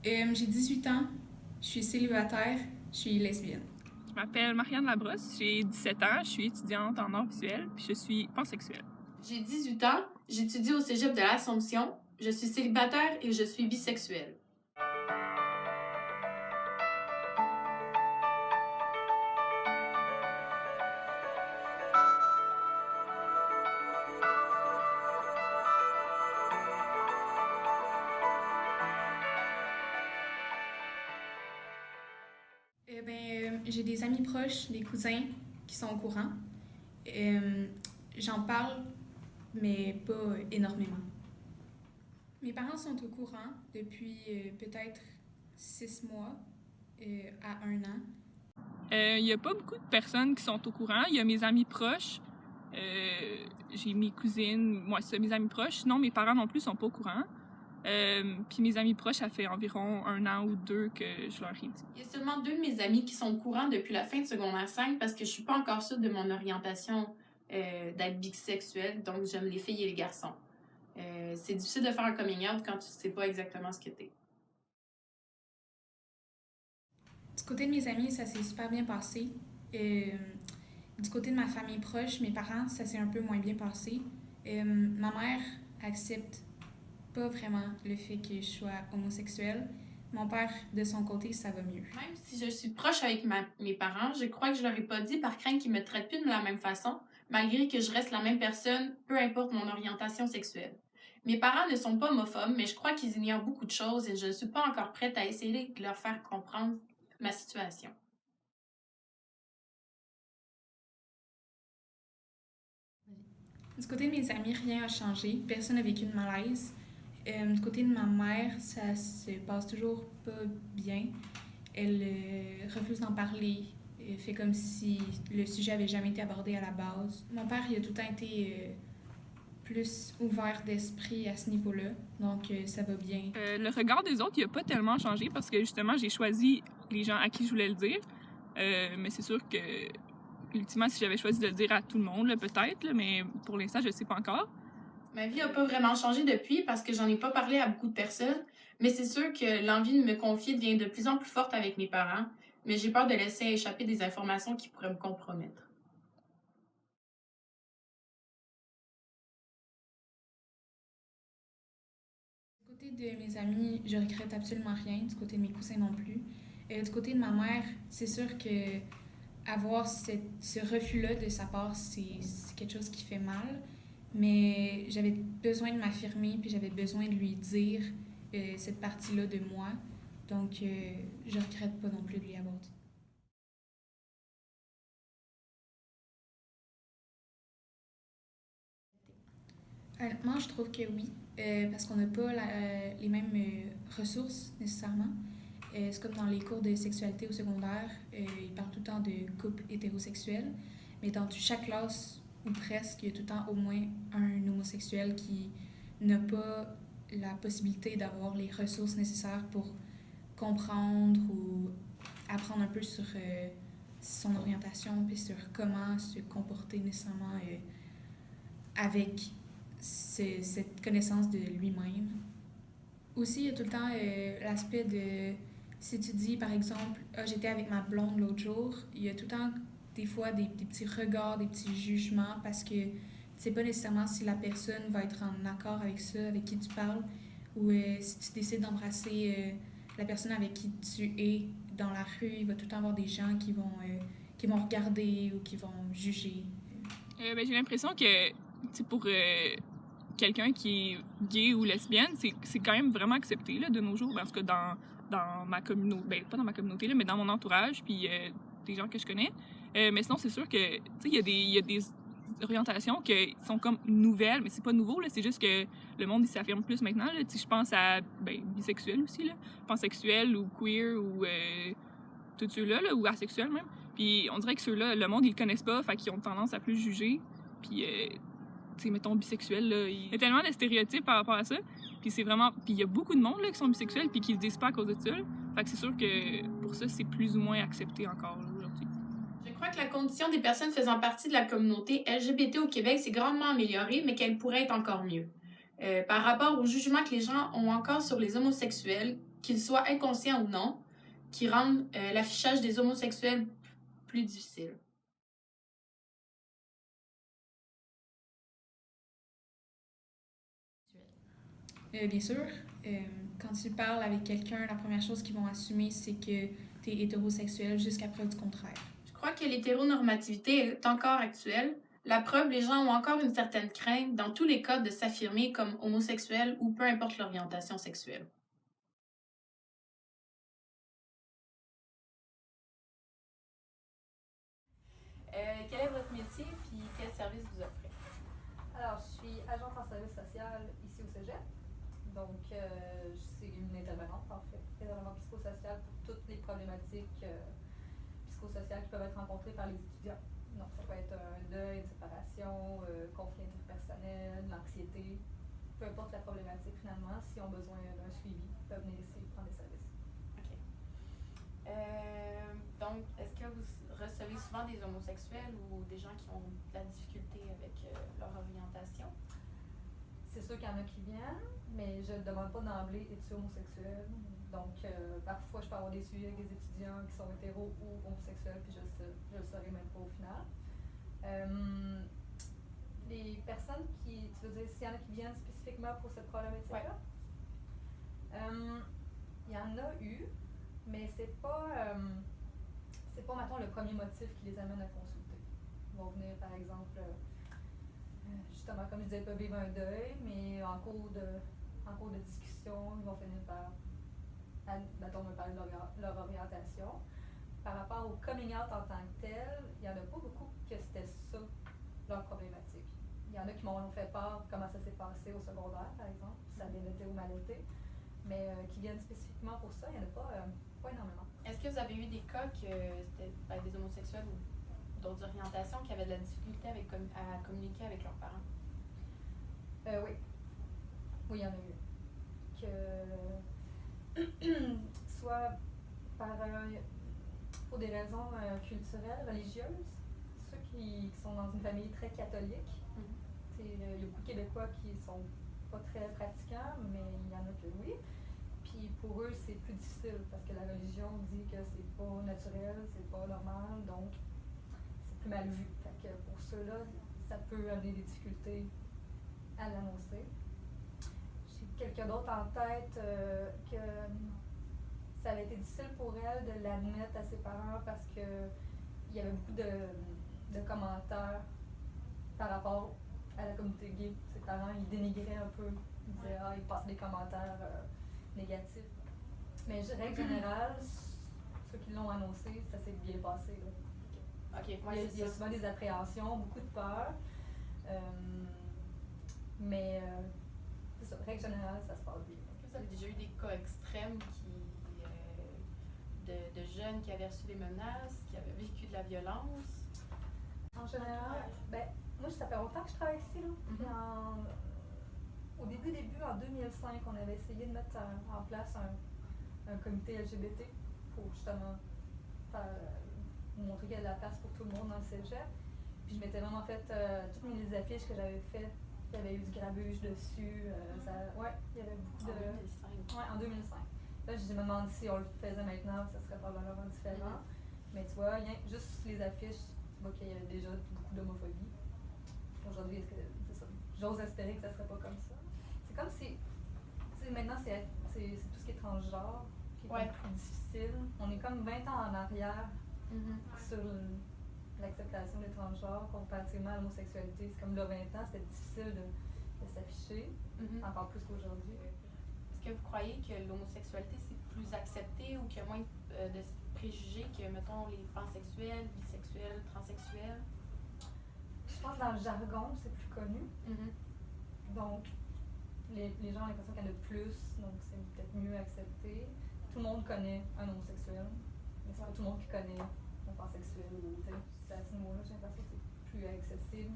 J'ai 18 ans, je suis célibataire, je suis lesbienne. Je m'appelle Marianne Labrosse, j'ai 17 ans, je suis étudiante en arts visuels, puis je suis pansexuelle. J'ai 18 ans, j'étudie au cégep de l'Assomption, je suis célibataire et je suis bisexuelle. J'ai des amis proches, des cousins qui sont au courant. J'en parle, mais pas énormément. Mes parents sont au courant depuis peut-être 6 mois à 1 an. Il n'y a pas beaucoup de personnes qui sont au courant. Il y a mes amis proches, j'ai mes cousines, moi c'est mes amis proches. Sinon, mes parents non plus sont pas au courant. Puis mes amis proches, ça fait environ 1 an ou 2 que je leur ai dit. Il y a seulement 2 de mes amis qui sont au courant depuis la fin de secondaire 5 parce que je suis pas encore sûre de mon orientation d'être bisexuelle, donc j'aime les filles et les garçons. C'est difficile de faire un coming out quand tu sais pas exactement ce que t'es. Du côté de mes amis, ça s'est super bien passé. Du côté de ma famille proche, mes parents, ça s'est un peu moins bien passé. Ma mère accepte pas vraiment le fait que je sois homosexuelle. Mon père, de son côté, ça va mieux. Même si je suis proche avec mes parents, je crois que je leur ai pas dit par crainte qu'ils me traitent plus de la même façon, malgré que je reste la même personne, peu importe mon orientation sexuelle. Mes parents ne sont pas homophobes, mais je crois qu'ils ignorent beaucoup de choses et je ne suis pas encore prête à essayer de leur faire comprendre ma situation. Du côté de mes amis, rien n'a changé. Personne n'a vécu de malaise. Du côté de ma mère, ça se passe toujours pas bien. Elle refuse d'en parler. Elle fait comme si le sujet avait jamais été abordé à la base. Mon père, il a tout le temps été plus ouvert d'esprit à ce niveau-là. Donc, ça va bien. Le regard des autres, il n'a pas tellement changé parce que justement, j'ai choisi les gens à qui je voulais le dire. Mais c'est sûr que, ultimement, si j'avais choisi de le dire à tout le monde, peut-être, mais pour l'instant, je ne sais pas encore. Ma vie n'a pas vraiment changé depuis parce que j'en ai pas parlé à beaucoup de personnes, mais c'est sûr que l'envie de me confier devient de plus en plus forte avec mes parents, mais j'ai peur de laisser échapper des informations qui pourraient me compromettre. Du côté de mes amis, je regrette absolument rien. Du côté de mes cousins non plus. Du côté de ma mère, c'est sûr que avoir ce refus-là de sa part, c'est quelque chose qui fait mal. Mais j'avais besoin de m'affirmer, puis j'avais besoin de lui dire cette partie-là de moi. Donc, je regrette pas non plus de lui avoir dit. Honnêtement, je trouve que oui, parce qu'on n'a pas les mêmes ressources nécessairement. C'est comme dans les cours de sexualité au secondaire, ils parlent tout le temps de couples hétérosexuels, mais dans chaque classe, ou presque, il y a tout le temps au moins un homosexuel qui n'a pas la possibilité d'avoir les ressources nécessaires pour comprendre ou apprendre un peu sur son orientation, puis sur comment se comporter nécessairement avec cette connaissance de lui-même. Aussi, il y a tout le temps l'aspect de, si tu dis par exemple, ah, j'étais avec ma blonde l'autre jour, il y a tout le temps des fois des petits regards, des petits jugements parce que tu sais pas nécessairement si la personne va être en accord avec ça, avec qui tu parles, ou si tu décides d'embrasser la personne avec qui tu es dans la rue, il va tout le temps avoir des gens qui vont regarder ou qui vont juger. J'ai l'impression que pour quelqu'un qui est gay ou lesbienne, c'est quand même vraiment accepté là, de nos jours, en tout cas dans ma communauté, pas dans ma communauté, là, mais dans mon entourage, puis des gens que je connais. Mais sinon, c'est sûr que il y a des orientations qui sont comme nouvelles, mais c'est pas nouveau, là, c'est juste que le monde il s'affirme plus maintenant. Là. Je pense à bisexuel aussi, là, pansexuel ou queer ou tous ceux-là, là, ou asexuels même. Puis on dirait que ceux-là, le monde, ils le connaissent pas, fait qu'ils ont tendance à plus juger. Puis tu sais, mettons, bisexuel, là, il y a tellement de stéréotypes par rapport à ça. Puis c'est vraiment... Puis il y a beaucoup de monde, là, qui sont bisexuels puis qui le disent pas à cause de ça. Fait que c'est sûr que pour ça, c'est plus ou moins accepté encore, là, aujourd'hui. Je crois que la condition des personnes faisant partie de la communauté LGBT au Québec s'est grandement améliorée, mais qu'elle pourrait être encore mieux. Par rapport au jugement que les gens ont encore sur les homosexuels, qu'ils soient inconscients ou non, qui rendent l'affichage des homosexuels plus difficile. Bien sûr, quand tu parles avec quelqu'un, la première chose qu'ils vont assumer, c'est que tu es hétérosexuel jusqu'à preuve du contraire. Je crois que l'hétéronormativité est encore actuelle. La preuve, les gens ont encore une certaine crainte, dans tous les cas, de s'affirmer comme homosexuel ou peu importe l'orientation sexuelle. Quel est votre métier puis quel service vous offrez? Alors, je suis agente en service social ici au Cégep. Donc, c'est une intervenante, en fait, intervenante psychosociale pour toutes les problématiques psychosociales qui peuvent être rencontrées par les étudiants. Donc, ça peut être un deuil, une séparation, conflit interpersonnel, l'anxiété, peu importe la problématique finalement, s'ils ont besoin d'un suivi, ils peuvent venir ici prendre des services. OK. Donc, est-ce que vous recevez souvent des homosexuels ou des gens qui ont de la difficulté avec leur orientation? C'est sûr qu'il y en a qui viennent, mais je ne demande pas d'emblée es-tu homosexuel. Donc, parfois, je peux avoir des suivis avec des étudiants qui sont hétéros ou homosexuels, puis je le saurais même pas au final. Les personnes qui, tu veux dire, s'il y en a qui viennent spécifiquement pour cette problématique-là? Ouais. Il y en a eu, mais c'est pas, mettons, le premier motif qui les amène à consulter. Ils vont venir, par exemple, justement, comme je disais, ils peuvent vivre un deuil, mais en cours de discussion, ils vont finir par, mettons, me parler de leur orientation. Par rapport au coming out en tant que tel, il n'y en a pas beaucoup que c'était ça, leur problématique. Il y en a qui m'ont fait part comment ça s'est passé au secondaire, par exemple, si ça a bien été ou mal été, mais qui viennent spécifiquement pour ça, il n'y en a pas énormément. Est-ce que vous avez eu des cas que c'était des homosexuels ou d'autres orientations qui avaient de la difficulté à communiquer avec leurs parents? Oui. Oui, il y en a eu. Que soit pour des raisons culturelles, religieuses, ceux qui sont dans une famille très catholique. Il y a beaucoup de Québécois qui sont pas très pratiquants, mais il y en a que oui. Puis pour eux, c'est plus difficile parce que la religion dit que c'est pas naturel, c'est pas normal, donc c'est plus mal vu. Fait que pour ceux-là, ça peut amener des difficultés à l'annoncer. J'ai quelqu'un d'autre en tête que ça avait été difficile pour elle de l'admettre à ses parents parce que il y avait beaucoup de commentaires par rapport à la communauté gay. Ses parents, ils dénigraient un peu. Ils disaient, ils passaient des commentaires négatifs. Mais règle générale, ceux qui l'ont annoncé, ça s'est bien passé. Là. OK. Il y a souvent des appréhensions, beaucoup de peur. Mais c'est ça, règle générale, ça se passe bien. Vous avez déjà eu des cas extrêmes de jeunes qui avaient reçu des menaces, qui avaient vécu de la violence? En général, moi, ça fait longtemps que je travaille ici. Là. Au début, en 2005, on avait essayé de mettre en place un comité LGBT pour justement montrer qu'il y a de la place pour tout le monde dans le cégep. Puis je m'étais vraiment fait toutes mes affiches que j'avais faites. Il y avait eu du grabuge dessus. Il y avait beaucoup de. En 2005. Ouais, en 2005. Là, je me demande si on le faisait maintenant, ça serait probablement différent. Mais tu vois, juste les affiches, tu vois qu'il y avait déjà beaucoup d'homophobie. Aujourd'hui, c'est ça. J'ose espérer que ça serait pas comme ça. C'est comme si. Tu sais, maintenant, c'est tout ce qui est transgenre qui est plus difficile. On est comme 20 ans en arrière sur l'acceptation des transgenres comparativement à l'homosexualité. C'est comme là, 20 ans, c'était difficile de s'afficher, encore plus qu'aujourd'hui. Est-ce que vous croyez que l'homosexualité, c'est plus accepté ou qu'il y a moins de préjugés que, mettons, les pansexuels, bisexuels, transsexuels? Je pense que dans le jargon, c'est plus connu. Donc, les gens ont l'impression qu'il y en a plus, donc c'est peut-être mieux accepté. Tout le monde connaît un homosexuel, mais c'est pas tout le monde qui connaît un pansexuel. C'est à ce niveau-là, j'ai l'impression que c'est plus accessible.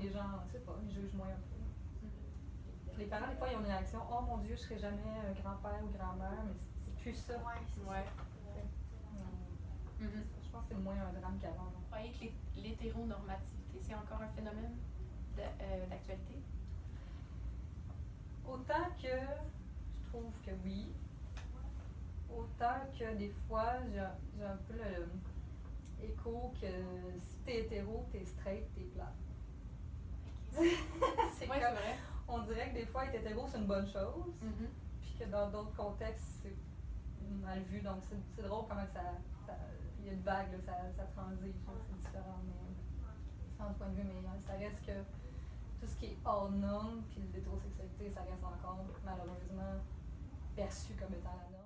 Les gens, je sais pas, ils jugent moins un peu. Les parents, des fois, ils ont une réaction « Oh mon Dieu, je serai jamais grand-père ou grand-mère », mais c'est plus ça. Je pense que c'est moins un drame qu'avant. Vous croyez que l'hétéronormativité, c'est encore un phénomène d'actualité? Autant que je trouve que oui, autant que des fois, j'ai un peu l'écho que si t'es hétéro, t'es straight, t'es plate. C'est Ouais, c'est vrai. on dirait que des fois, être hétéro, c'est une bonne chose, puis que dans d'autres contextes, c'est mal vu. Donc, c'est drôle comment il y a une vague, là, ça transige, c'est différent. Mais, sans point de vue, mais ça reste que tout ce qui est hors norme, puis l'hétérosexualité, ça reste encore malheureusement perçu comme étant la norme.